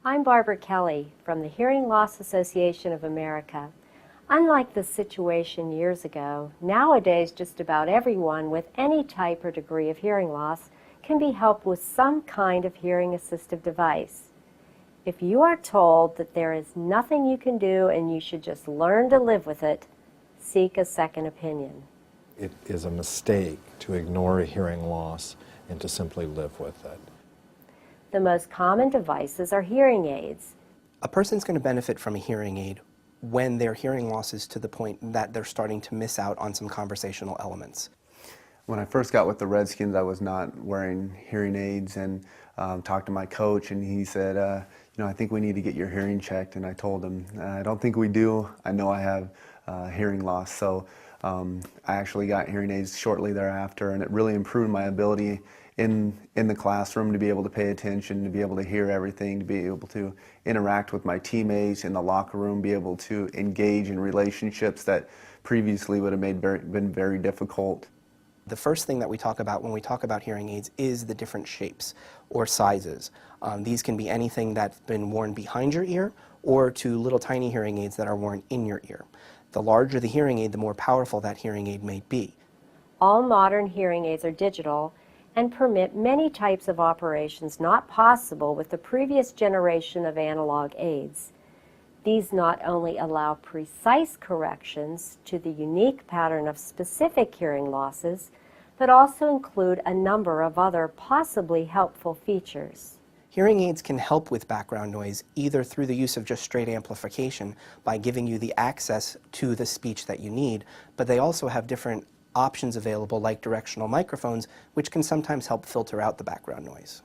I'm Barbara Kelly from the Hearing Loss Association of America. Unlike the situation years ago, nowadays just about everyone with any type or degree of hearing loss can be helped with some kind of hearing assistive device. If you are told that there is nothing you can do and you should just learn to live with it, seek a second opinion. It is a mistake to ignore a hearing loss and to simply live with it. The most common devices are hearing aids. A person's going to benefit from a hearing aid when their hearing loss is to the point that they're starting to miss out on some conversational elements. When I first got with the Redskins, I was not wearing hearing aids, and talked to my coach, and he said, I think we need to get your hearing checked. And I told him, I don't think we do. I know I have hearing loss. So I actually got hearing aids shortly thereafter, and it really improved my ability in the classroom to be able to pay attention, to be able to hear everything, to be able to interact with my teammates in the locker room, be able to engage in relationships that previously would have been very difficult. The first thing that we talk about when we talk about hearing aids is the different shapes or sizes. These can be anything that's been worn behind your ear or to little tiny hearing aids that are worn in your ear. The larger the hearing aid, the more powerful that hearing aid may be. All modern hearing aids are digital and permit many types of operations not possible with the previous generation of analog aids. These not only allow precise corrections to the unique pattern of specific hearing losses, but also include a number of other possibly helpful features. Hearing aids can help with background noise either through the use of just straight amplification by giving you the access to the speech that you need, but they also have different options available like directional microphones, which can sometimes help filter out the background noise.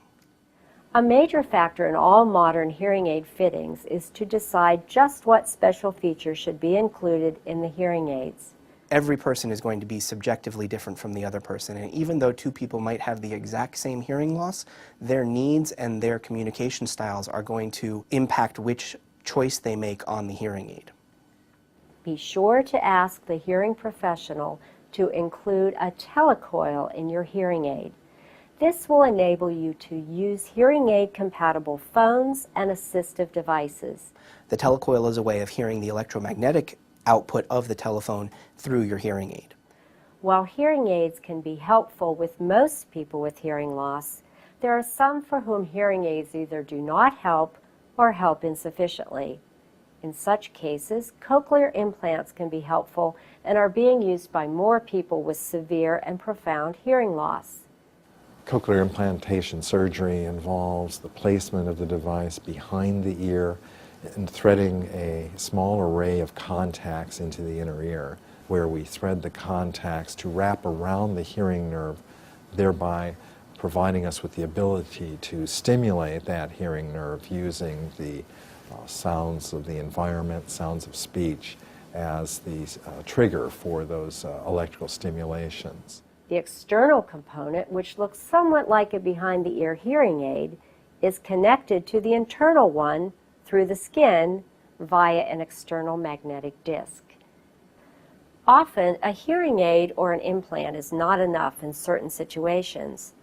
A major factor in all modern hearing aid fittings is to decide just what special features should be included in the hearing aids. Every person is going to be subjectively different from the other person, and even though two people might have the exact same hearing loss, their needs and their communication styles are going to impact which choice they make on the hearing aid. Be sure to ask the hearing professional to include a telecoil in your hearing aid. This will enable you to use hearing aid compatible phones and assistive devices. The telecoil is a way of hearing the electromagnetic output of the telephone through your hearing aid. While hearing aids can be helpful with most people with hearing loss, there are some for whom hearing aids either do not help or help insufficiently. In such cases, cochlear implants can be helpful and are being used by more people with severe and profound hearing loss. Cochlear implantation surgery involves the placement of the device behind the ear and threading a small array of contacts into the inner ear, where we thread the contacts to wrap around the hearing nerve, thereby providing us with the ability to stimulate that hearing nerve using the sounds of the environment, sounds of speech, as the trigger for those electrical stimulations. The external component, which looks somewhat like a behind-the-ear hearing aid, is connected to the internal one through the skin via an external magnetic disc. Often, a hearing aid or an implant is not enough in certain situations.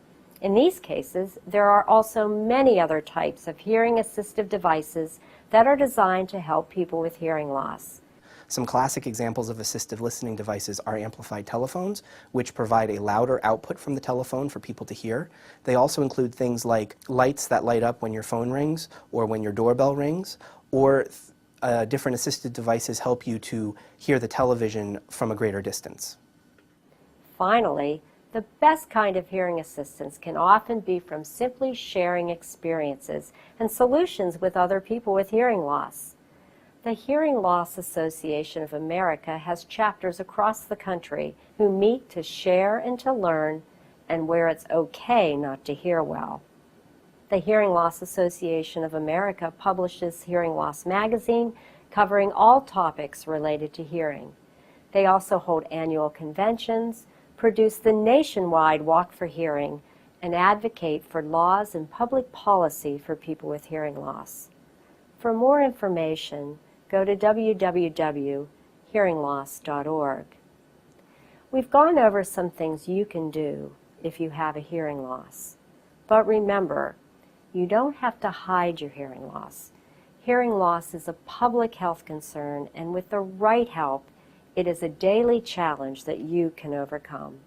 In these cases, there are also many other types of hearing assistive devices that are designed to help people with hearing loss. Some classic examples of assistive listening devices are amplified telephones, which provide a louder output from the telephone for people to hear. They also include things like lights that light up when your phone rings or when your doorbell rings, or different assistive devices help you to hear the television from a greater distance. Finally, the best kind of hearing assistance can often be from simply sharing experiences and solutions with other people with hearing loss. The Hearing Loss Association of America has chapters across the country who meet to share and to learn, and where it's okay not to hear well. The Hearing Loss Association of America publishes Hearing Loss magazine, covering all topics related to hearing. They also hold annual conventions, produce the nationwide Walk for Hearing, and advocate for laws and public policy for people with hearing loss. For more information, go to www.hearingloss.org. We've gone over some things you can do if you have a hearing loss. But remember, You don't have to hide your hearing loss. Hearing loss is a public health concern, and with the right help, it is a daily challenge that you can overcome.